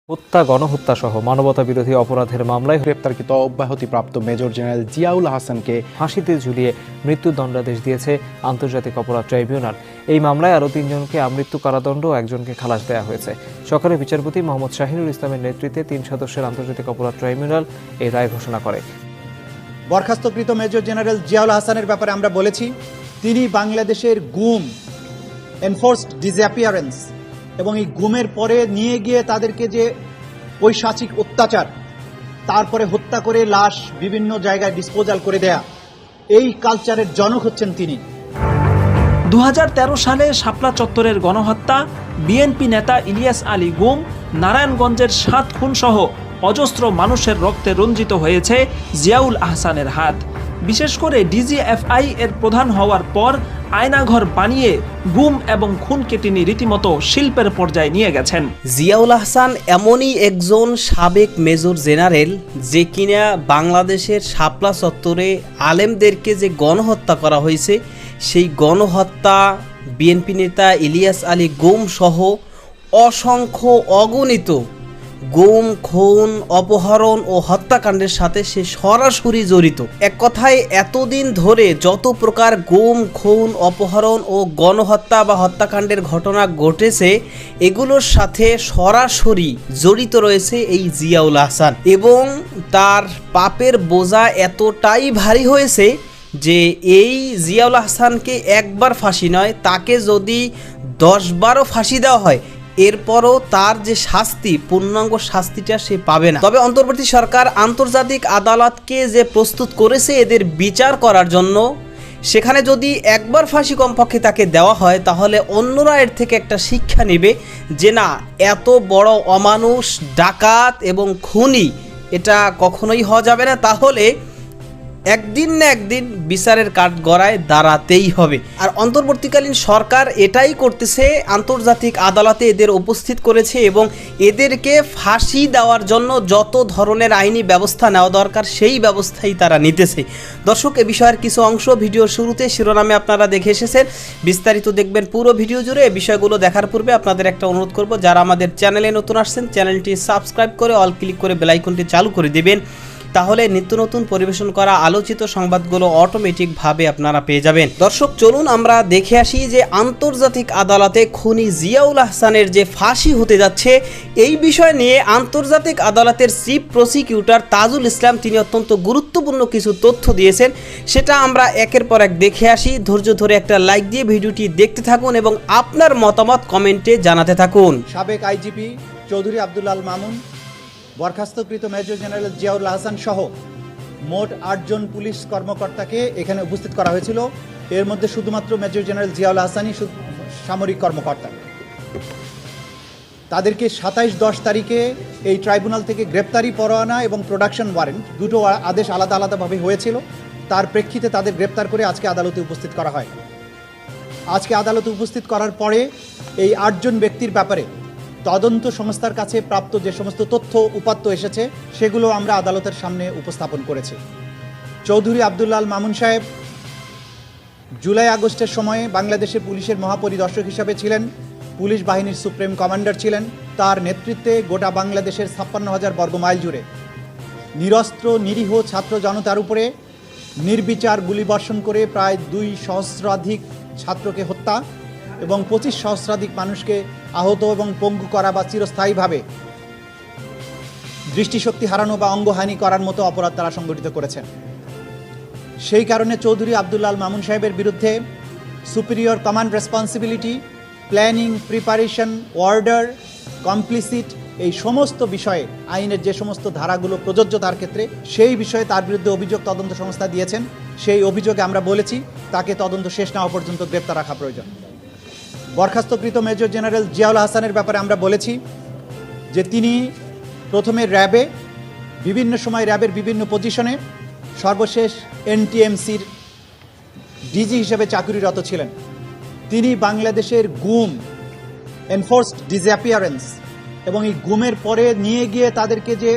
হত্যা, গণহত্যা সহ মানবতাবিরোধী অপরাধের মামলায় গ্রেপ্তারকৃত অব্যাহতিপ্রাপ্ত মেজর জেনারেল জিয়াউল হাসানকে ফাঁসিতে ঝুলিয়ে মৃত্যুদণ্ডাদেশ দিয়েছে আন্তর্জাতিক অপরাধ ট্রাইব্যুনাল। এই মামলায় আরও 3 জনকে আমৃত্যু কারাদণ্ড ও 1 জনকে খালাস দেওয়া হয়েছে। সকালে বিচারপতি মোহাম্মদ শাহিনুর ইসলামের নেতৃত্বে 3 সদস্যের আন্তর্জাতিক অপরাধ ট্রাইব্যুনাল এই রায় ঘোষণা করে। বরখাস্তকৃত মেজর জেনারেল জিয়াউল হাসানের ব্যাপারে আমরা বলেছি, তিনি বাংলাদেশের গুম, এনফোর্সড ডিসঅ্যাপিয়ারেন্স এবং এই গুমের পরে নিয়ে গিয়ে তাদেরকে যে পৈশাচিক অত্যাচার, তারপরে হত্যা করে লাশ বিভিন্ন জায়গায় ডিসপোজাল করে দেয়া, এই কালচারের জনক হচ্ছেন তিনি। 2013 সালে শাপলা চত্বরের গণহত্যা, বিএনপি নেতা ইলিয়াস আলী গুম, নারায়ণগঞ্জের 7 খুন সহ অজস্র মানুষের রক্তে রঞ্জিত হয়েছে জিয়াউল আহসানের হাত। বিশেষ করে ডিজিএফআই এর প্রধান হওয়ার পর আয়নাঘর বানিয়ে গুম এবং খুনকে তিনি রীতিমতো শিল্পের পর্যায়ে নিয়ে গেছেন। জিয়াউল আহসান এমনই একজন সাবেক মেজর জেনারেল যে কিনা বাংলাদেশের শাপলা চত্বরে আলেমদেরকে যে গণহত্যা করা হয়েছে, সেই গণহত্যা বিএনপি নেতা ইলিয়াস আলী গুম সহ অসংখ্য অগণিত গুম, খুন, অপহরণ ও হত্যাকাণ্ডের সাথে সে সরাসরি জড়িত। এক কথায় এতদিন ধরে যত প্রকার গুম, খুন, অপহরণ ও গণহত্যা বা হত্যাকাণ্ডের ঘটনা ঘটেছে, এগুলোর সাথে সরাসরি জড়িত রয়েছে এই জিয়াউল আহসান। এবং তার পাপের বোঝা এতটাই ভারী হয়েছে যে এই জিয়াউল আহসানকে একবার ফাঁসি নয়, তাকে যদি 10বারও ফাঁসি দেওয়া হয়, এরপরও তার যে শাস্তি, পূর্ণাঙ্গ শাস্তিটা সে পাবে না। তবে অন্তর্বর্তী সরকার আন্তর্জাতিক আদালতকে যে প্রস্তুত করেছে এদের বিচার করার জন্য, সেখানে যদি একবার ফাঁসি কমপক্ষে তাকে দেওয়া হয়, তাহলে অন্যরা এর থেকে একটা শিক্ষা নেবে যে না, এত বড় অমানুষ, ডাকাত এবং খুনি এটা কখনোই হওয়া যাবে না। তাহলে একদিন না একদিন বিচারের কাঠগড়ায় দাঁড়াতেই হবে। আর অন্তর্বর্তীকালীন সরকার এটাই করতেছে, আন্তর্জাতিক আদালতে এদের উপস্থিত করেছে এবং এদেরকে ফাঁসি দেওয়ার জন্য যত ধরনের আইনি ব্যবস্থা নেওয়া দরকার সেই ব্যবস্থাই তারা নিতেছে। দর্শক, এ বিষয়ের কিছু অংশ ভিডিওর শুরুতে শিরোনামে আপনারা দেখে এসেছেন, বিস্তারিত দেখবেন পুরো ভিডিও জুড়ে। এই বিষয়গুলো দেখার পূর্বে আপনাদের একটা অনুরোধ করব, যারা আমাদের চ্যানেলে নতুন আসছেন, চ্যানেলটি সাবস্ক্রাইব করে অল ক্লিক করে বেল আইকনটি চালু করে দিবেন। তাহলে নিত্য নতুন পরিবেশন করা আলোচিত সংবাদগুলো অটোমেটিকভাবে আপনারা পেয়ে যাবেন। দর্শক, চলুন আমরা দেখে আসি যে আন্তর্জাতিক আদালতে খুনি জিয়াউল আহসানের যে ফাঁসি হতে যাচ্ছে, এই বিষয় নিয়ে আন্তর্জাতিক আদালতের চিফ প্রসিকিউটর তাজুল ইসলাম তিনি অত্যন্ত গুরুত্বপূর্ণ কিছু তথ্য দিয়েছেন। সেটা আমরা একের পর এক দেখে আসি। ধৈর্য ধরে একটা লাইক দিয়ে ভিডিওটি দেখতে থাকুন এবং আপনার মতামত কমেন্টে জানাতে থাকুন। সাবেক IGP Chowdhury Abdul Al Mamun, বরখাস্তকৃত major general Ziaul Ahsan সহ মোট 8 জন পুলিশ কর্মকর্তাকে এখানে উপস্থিত করা হয়েছিল। এর মধ্যে শুধুমাত্র মেজর জেনারেল জিয়াউল আহসানই সামরিক কর্মকর্তা। তাদেরকে 27-10 তারিখে এই ট্রাইব্যুনাল থেকে গ্রেপ্তারি পরোয়ানা এবং প্রোডাকশন ওয়ারেন্ট দুটো আদেশ আলাদা আলাদাভাবে হয়েছিল। তার প্রেক্ষিতে তাদের গ্রেপ্তার করে আজকে আদালতে উপস্থিত করা হয়। আজকে আদালতে উপস্থিত করার পরে এই 8 জন ব্যক্তির ব্যাপারে তদন্ত সংস্থার কাছে প্রাপ্ত যে সমস্ত তথ্য উপাত্ত এসেছে, সেগুলো আমরা আদালতের সামনে উপস্থাপন করেছি। চৌধুরী আব্দুল আল মামুন সাহেব জুলাই আগস্টের সময়ে বাংলাদেশের পুলিশের মহাপরিদর্শক হিসাবে ছিলেন, পুলিশ বাহিনীর সুপ্রিম কমান্ডার ছিলেন। তার নেতৃত্বে গোটা বাংলাদেশের 56,000 বর্গমাইল জুড়ে নিরস্ত্র নিরীহ ছাত্র জনতার উপরে নির্বিচার গুলিবর্ষণ করে প্রায় 2 সহস্রাধিক ছাত্রকে হত্যা এবং 25 সহস্রাধিক মানুষকে আহত এবং পঙ্গু করা বা চিরস্থায়ীভাবে দৃষ্টিশক্তি হারানো বা অঙ্গহানি করার মতো অপরাধ তারা সংগঠিত করেছেন। সেই কারণে চৌধুরী আব্দুল আল মামুন সাহেবের বিরুদ্ধে superior command responsibility, planning, preparation, order, complicit, এই সমস্ত বিষয়ে আইনের যে সমস্ত ধারাগুলো প্রযোজ্য তার ক্ষেত্রে, সেই বিষয়ে তার বিরুদ্ধে অভিযোগ তদন্ত সংস্থা দিয়েছেন। সেই অভিযোগে আমরা বলেছি তাকে তদন্ত শেষ না হওয়া পর্যন্ত গ্রেপ্তার রাখা প্রয়োজন। বরখাস্তকৃত মেজর জেনারেল জিয়াউল আহসানের ব্যাপারে আমরা বলেছি যে তিনি প্রথমে র্যাবে, বিভিন্ন সময় র্যাবের বিভিন্ন পজিশনে, সর্বশেষ এনটিএমসির ডিজি হিসেবে চাকুরিরত ছিলেন। তিনি বাংলাদেশের গুম, এনফোর্সড ডিসঅ্যাপিয়ারেন্স এবং এই গুমের পরে নিয়ে গিয়ে তাদেরকে যে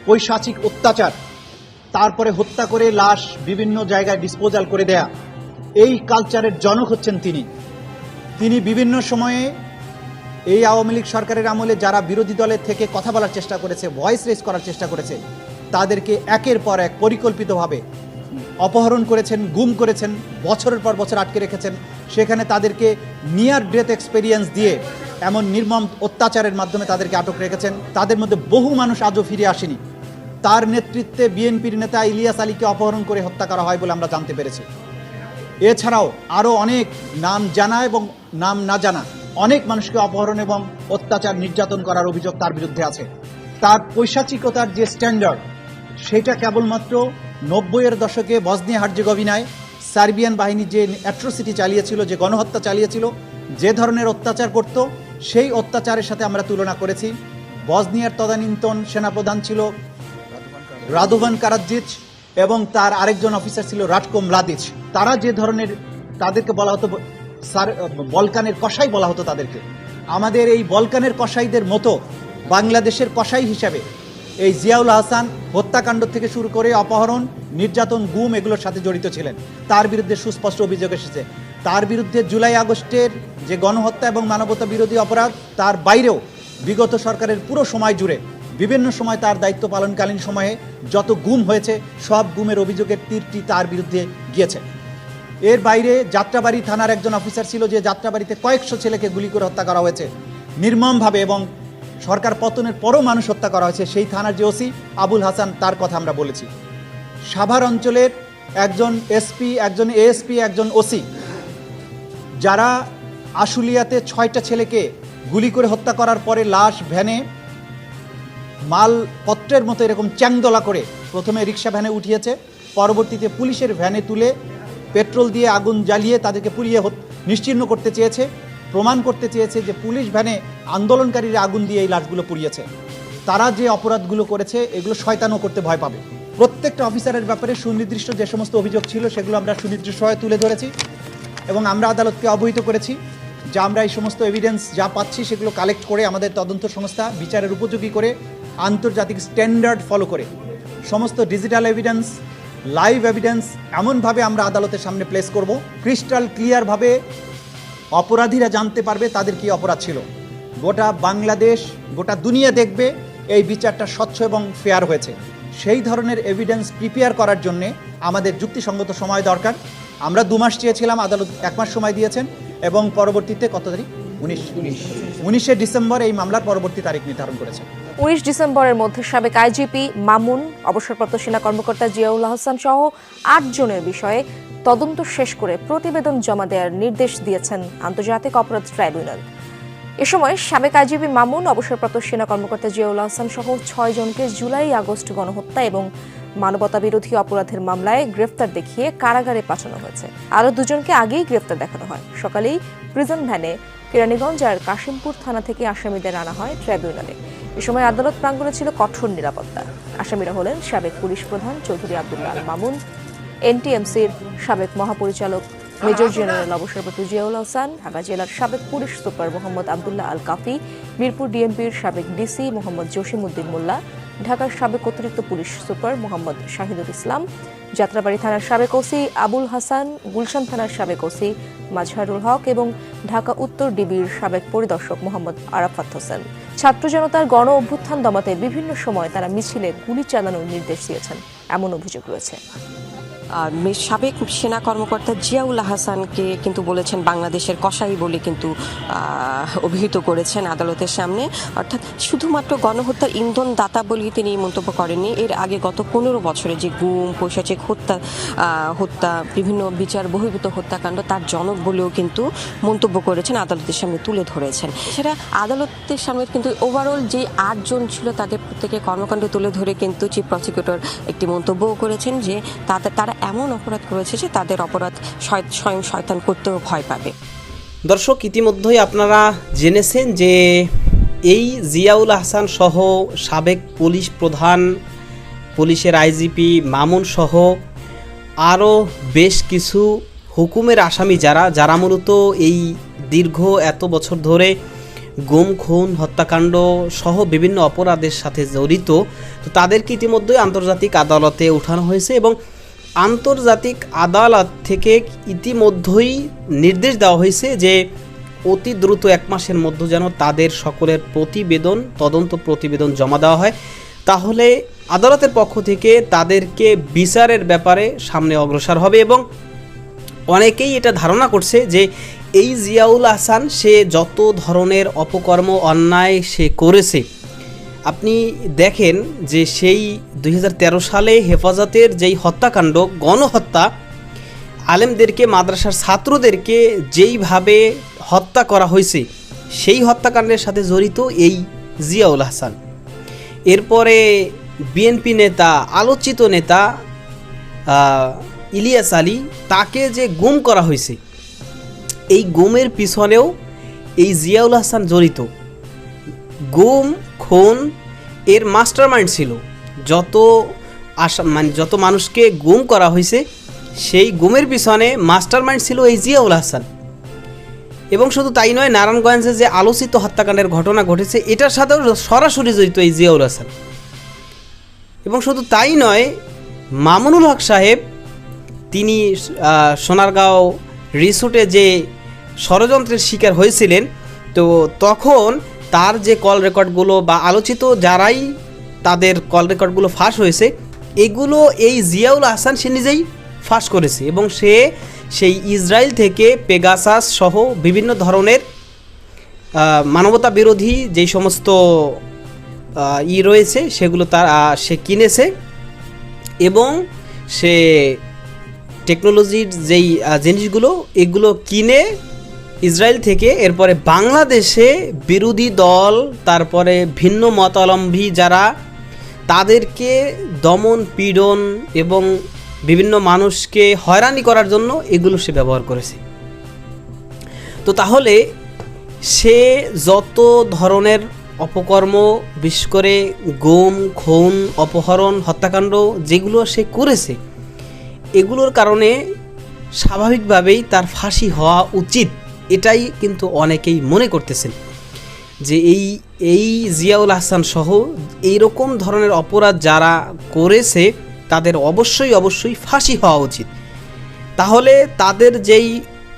পৈশাচিক অত্যাচার, তারপরে হত্যা করে লাশ বিভিন্ন জায়গায় ডিসপোজাল করে দেয়া, এই কালচারের জনক হচ্ছেন তিনি। তিনি বিভিন্ন সময়ে এই আওয়ামী লীগ সরকারের আমলে যারা বিরোধী দলের থেকে কথা বলার চেষ্টা করেছে, ভয়েস রেজ করার চেষ্টা করেছে, তাদেরকে একের পর এক পরিকল্পিতভাবে অপহরণ করেছেন, গুম করেছেন, বছরের পর বছর আটকে রেখেছেন। সেখানে তাদেরকে নিয়ার ডেথ এক্সপেরিয়েন্স দিয়ে এমন নির্মম অত্যাচারের মাধ্যমে তাদেরকে আটক রেখেছেন। তাদের মধ্যে বহু মানুষ আজও ফিরে আসেনি। তার নেতৃত্বে বিএনপির নেতা ইলিয়াস আলীকে অপহরণ করে হত্যা করা হয় বলে আমরা জানতে পেরেছি। এছাড়াও আরও অনেক নাম জানা এবং নাম না জানা অনেক মানুষকে অপহরণ এবং অত্যাচার নির্যাতন করার অভিযোগ তার বিরুদ্ধে আছে। তার পৈশাচিকতার যে স্ট্যান্ডার্ড, সেটা কেবলমাত্র 90-এর দশকে বসনিয়া হার্জেগোভিনায় সার্বিয়ান বাহিনী যে অ্যাট্রোসিটি চালিয়েছিল, যে গণহত্যা চালিয়েছিল, যে ধরনের অত্যাচার করত, সেই অত্যাচারের সাথে আমরা তুলনা করেছি। বসনিয়ার তদানীন্তন সেনাপ্রধান ছিল রাদোভান কারাজিচ এবং তার আরেকজন অফিসার ছিল রাটকো মলাদিচ। তারা যে ধরনের, তাদেরকে বলা হতো বলকানের কসাই বলা হতো তাদেরকে। আমাদের এই বলকানের কসাইদের মতো বাংলাদেশের কসাই হিসাবে এই জিয়াউল হাসান হত্যাকাণ্ড থেকে শুরু করে অপহরণ, নির্যাতন, গুম এগুলোর সাথে জড়িত ছিলেন। তার বিরুদ্ধে সুস্পষ্ট অভিযোগ এসেছে। তার বিরুদ্ধে জুলাই আগস্টের যে গণহত্যা এবং মানবতা বিরোধী অপরাধ, তার বাইরেও বিগত সরকারের পুরো সময় জুড়ে বিভিন্ন সময় তার দায়িত্ব পালনকালীন সময়ে যত গুম হয়েছে, সব গুমের অভিযোগের তীরটি তার বিরুদ্ধে গিয়েছে। এর বাইরে যাত্রাবাড়ি থানার একজন অফিসার ছিল, যে যাত্রাবাড়িতে কয়েকশো ছেলেকে গুলি করে হত্যা করা হয়েছে নির্মমভাবে, এবং সরকার পতনের পরও মানুষ হত্যা করা হয়েছে। সেই থানার যে ওসি আবুল হাসান, তার কথা আমরা বলেছি। সাভার অঞ্চলের একজন এসপি, একজন এএসপি, একজন ওসি, যারা আশুলিয়াতে 6টা ছেলেকে গুলি করে হত্যা করার পরে লাশ ভ্যানে মালপত্রের মতো এরকম চ্যাংদোলা করে প্রথমে রিক্সা ভ্যানে উঠিয়েছে, পরবর্তীতে পুলিশের ভ্যানে তুলে পেট্রোল দিয়ে আগুন জ্বালিয়ে তাদেরকে পুড়িয়ে নিশ্চিহ্ন করতে চেয়েছে, প্রমাণ করতে চেয়েছে যে পুলিশ ভ্যানে আন্দোলনকারীরা আগুন দিয়ে এই লাশগুলো পুড়িয়েছে। তারা যে অপরাধগুলো করেছে, এগুলো শয়তানও করতে ভয় পাবে। প্রত্যেকটা অফিসারের ব্যাপারে সুনির্দিষ্ট যে সমস্ত অভিযোগ ছিল, সেগুলো আমরা সুনির্দিষ্টভাবে তুলে ধরেছি এবং আমরা আদালতকে অবহিত করেছি যে আমরা এই সমস্ত এভিডেন্স যা পাচ্ছি সেগুলো কালেক্ট করে আমাদের তদন্ত সংস্থা বিচারের উপযোগী করে, আন্তর্জাতিক স্ট্যান্ডার্ড ফলো করে সমস্ত ডিজিটাল এভিডেন্স, লাইভ এভিডেন্স এমনভাবে আমরা আদালতের সামনে প্লেস করব, ক্রিস্টাল ক্লিয়ারভাবে অপরাধীরা জানতে পারবে তাদের কি অপরাধ ছিল। গোটা বাংলাদেশ, গোটা দুনিয়া দেখবে এই বিচারটা স্বচ্ছ এবং ফেয়ার হয়েছে। সেই ধরনের এভিডেন্স প্রিপেয়ার করার জন্যে আমাদের যুক্তিসঙ্গত সময় দরকার। আমরা 2 মাস চেয়েছিলাম, আদালত 1 মাস সময় দিয়েছেন এবং পরবর্তীতে কত তারিখ? 19শে ডিসেম্বর এই মামলার পরবর্তী তারিখ নির্ধারণ করেছেন। 19 ডিসেম্বরের মধ্যে সাবেক আইজিপি মামুন, অবসরপ্রাপ্ত সেনা কর্মকর্তা জিয়াউল হাসান সহ 8 জনের বিষয়ে তদন্ত শেষ করে প্রতিবেদন জমা দেওয়ার নির্দেশ দিয়েছেন আন্তর্জাতিক অপরাধ ট্রাইব্যুনাল। এ সময় সাবেক আইজিপি মামুন, অবসরপ্রাপ্ত সেনা কর্মকর্তা জিয়াউল হাসান সহ 6 জনকে জুলাই আগস্ট গণহত্যা এবং মানবতা বিরোধী অপরাধের মামলায় গ্রেফতার দেখিয়ে কারাগারে পাঠানো হয়েছে। আরও 2 জনকে আগেই গ্রেফতার দেখানো হয়। সকালেই প্রিজন ভ্যানে কেরানীগঞ্জ আর কাশিমপুর থানা থেকে আসামিদের আনা হয় ট্রাইব্যুনালে। এ সময় আদালত প্রাঙ্গণে ছিল কঠোর নিরাপত্তা। আসামিরা হলেন সাবেক পুলিশ প্রধান চৌধুরী আব্দুল্লাহ আল মামুন, এনটিএমসির সাবেক মহাপরিচালক মেজর জেনারেল অবসরপ্রাপ্ত জিয়াউল হাসান, ঢাকা জেলার সাবেক পুলিশ সুপার মোহাম্মদ আবদুল্লাহ আল কাফি, মিরপুর ডিএমপির সাবেক ডিসি মোহাম্মদ জসিমউদ্দিন মোল্লা, ঢাকার সাবেক অতিরিক্ত পুলিশ সুপার মোহাম্মদ শাহিদুল ইসলাম, যাত্রাবাড়ি থানার সাবেক ওসি আবুল হাসান, গুলশান থানার সাবেক ওসি মাজহারুল হক এবং ঢাকা উত্তর ডিবির সাবেক পরিদর্শক মোহাম্মদ আরাফাত হোসেন। ছাত্র জনতার গণ অভ্যুত্থান দমাতে বিভিন্ন সময় তারা মিছিলে গুলি চালানোর নির্দেশ দিয়েছেন, এমন অভিযোগ রয়েছে। সাবেক সেনা কর্মকর্তা জিয়াউল হাসানকে কিন্তু বলেছেন বাংলাদেশের কসাই বলে কিন্তু অভিহিত করেছেন আদালতের সামনে। অর্থাৎ শুধুমাত্র গণহত্যার ইন্ধন দাতা বলে তিনি মন্তব্য করেননি। এর আগে গত 15 বছরে যে গুম, পৈশাচিক হত্যা, বিভিন্ন বিচার বহির্ভূত হত্যাকাণ্ড তার জনক বলেও কিন্তু মন্তব্য করেছেন, আদালতের সামনে তুলে ধরেছেন। এছাড়া আদালতের সামনে কিন্তু ওভারঅল যে 8 জন ছিল তাদের প্রত্যেকে কর্মকাণ্ড তুলে ধরে কিন্তু চিফ প্রসিকিউটর একটি মন্তব্যও করেছেন যে তারা এমন অপরাধ করেছে যে তাদের অপরাধ স্বয়ং শয়তান করতেও ভয় পাবে। দর্শক, ইতিমধ্যেই আপনারা জেনেছেন যে এই জিয়াউল হাসান সহ সাবেক পুলিশ প্রধান, পুলিশের আইজিপি মামুন সহ আরও বেশ কিছু হুকুমের আসামি যারা মূলত এই দীর্ঘ এত বছর ধরে গুম, খুন, হত্যাকাণ্ড সহ বিভিন্ন অপরাধের সাথে জড়িত, তো তাদেরকে ইতিমধ্যেই আন্তর্জাতিক আদালতে ওঠানো হয়েছে এবং আন্তর্জাতিক আদালত থেকে ইতিমধ্যেই নির্দেশ দেওয়া হয়েছে যে অতি দ্রুত 1 মাসের মধ্যে যেন তাদের সকলের প্রতিবেদন, তদন্ত প্রতিবেদন জমা দেওয়া হয়, তাহলে আদালতের পক্ষ থেকে তাদেরকে বিচারের ব্যাপারে সামনে অগ্রসর হবে। এবং অনেকেই এটা ধারণা করছে যে এই জিয়াউল হাসান সে যত ধরনের অপকর্ম অন্যায় সে করেছে, আপনি দেখেন যে সেই 2013 সালে হেফাজতের যেই হত্যাকাণ্ড, গণহত্যা, আলেমদেরকে, মাদ্রাসার ছাত্রদেরকে যেইভাবে হত্যা করা হয়েছে, সেই হত্যাকাণ্ডের সাথে জড়িত এই জিয়াউল হাসান। এরপরে বিএনপি নেতা, আলোচিত নেতা ইলিয়াস আলী, তাকে যে গুম করা হয়েছে, এই গুমের পিছনেও এই জিয়াউল হাসান জড়িত। গুম, খুন এর মাস্টারমাইন্ড ছিল। যত মানুষকে গুম করা হয়েছে, সেই গুমের পিছনে মাস্টারমাইন্ড ছিল এই জিয়াউল হাসান। এবং শুধু তাই নয়, নারায়ণগঞ্জে যে আলোচিত হত্যাকাণ্ডের ঘটনা ঘটেছে, এটার সাথেও সরাসরি জড়িত এই জিয়াউল হাসান। এবং শুধু তাই নয়, মামুনুল হক সাহেব, তিনি সোনারগাঁও রিসোর্টে যে ষড়যন্ত্রের শিকার হয়েছিলেন, তো তখন তার যে কল রেকর্ডগুলো বা আলোচিত যারাই তাদের কল রেকর্ডগুলো ফাঁস হয়েছে, এগুলো এই জিয়াউল হাসান সে নিজেই ফাঁস করেছে। এবং সে সেই ইসরায়েল থেকে পেগাসাস সহ বিভিন্ন ধরনের মানবতা বিরোধী যেই সমস্ত রয়েছে, সেগুলো সে কিনেছে। এবং সে টেকনোলজির যেই জিনিসগুলো, এগুলো কিনে ইসরায়েল থেকে এরপরে বাংলাদেশে বিরোধী দল, তারপরে ভিন্ন মতাবলম্বী যারা, তাদেরকে দমন পীড়ন এবং বিভিন্ন মানুষকে হয়রানি করার জন্য এগুলো সে ব্যবহার করেছে। তো তাহলে সে যত ধরনের অপকর্ম, বিশেষ করে গুম, খুন, অপহরণ, হত্যাকাণ্ড যেগুলো সে করেছে, এগুলোর কারণে স্বাভাবিকভাবেই তার ফাঁসি হওয়া উচিত, এটাই কিন্তু অনেকেই মনে করতেছেন যে এই জিয়াউল হাসান সহ এইরকম ধরনের অপরাধ যারা করেছে তাদের অবশ্যই ফাঁসি হওয়া উচিত। তাহলে তাদের যেই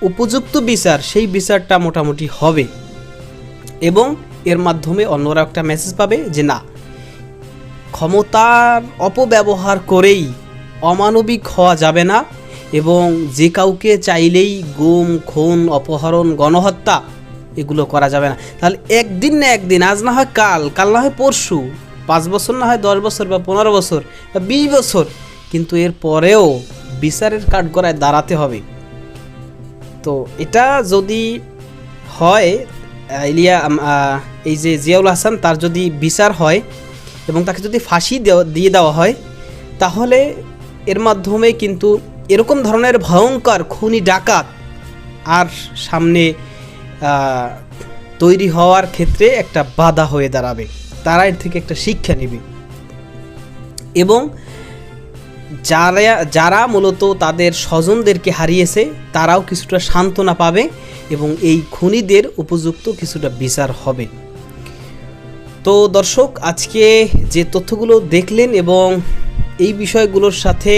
উপযুক্ত বিচার, সেই বিচারটা মোটামুটি হবে এবং এর মাধ্যমে অন্যরা একটা মেসেজ পাবে যে না, ক্ষমতার অপব্যবহার করেই অমানবিক হওয়া যাবে না এবং যে কাউকে চাইলেই গুম, খুন, অপহরণ, গণহত্যা এগুলো করা যাবে না। তাহলে একদিন না একদিন, আজ না হয় কাল, কাল না হয় পরশু, 5 বছর না হয় 10 বছর বা 15 বছর বা 20 বছর, কিন্তু এর পরেও বিচারের কাঠগড়ায় দাঁড়াতে হবে। তো এটা যদি হয়, এই যে জিয়াউল হাসান, তার যদি বিচার হয় এবং তাকে যদি ফাঁসি দিয়ে দেওয়া হয়, তাহলে এর মাধ্যমে কিন্তু এরকম ধরনের ভয়ঙ্কর খুনি ডাকাত আর সামনে তৈরি হওয়ার ক্ষেত্রে একটা বাধা হয়ে দাঁড়াবে। তারা এর থেকে একটা শিক্ষা নেবে এবং যারা মূলত তাদের স্বজনদেরকে হারিয়েছে, তারাও কিছুটা সান্ত্বনা পাবে এবং এই খুনিদের উপযুক্ত কিছুটা বিচার হবে। তো দর্শক, আজকে যে তথ্যগুলো দেখলেন এবং এই বিষয়গুলোর সাথে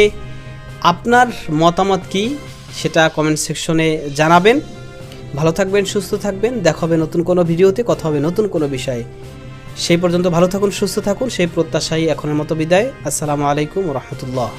আপনার মতামত কি, সেটা কমেন্ট সেকশনে জানাবেন। ভালো থাকবেন, সুস্থ থাকবেন। দেখা হবে নতুন কোনো ভিডিওতে, কথা হবে নতুন কোনো বিষয়ে। সেই পর্যন্ত ভালো থাকুন, সুস্থ থাকুন, সেই প্রত্যাশাই এখনের মতো বিদায়। আসসালামু আলাইকুম ওয়া রাহমাতুল্লাহ।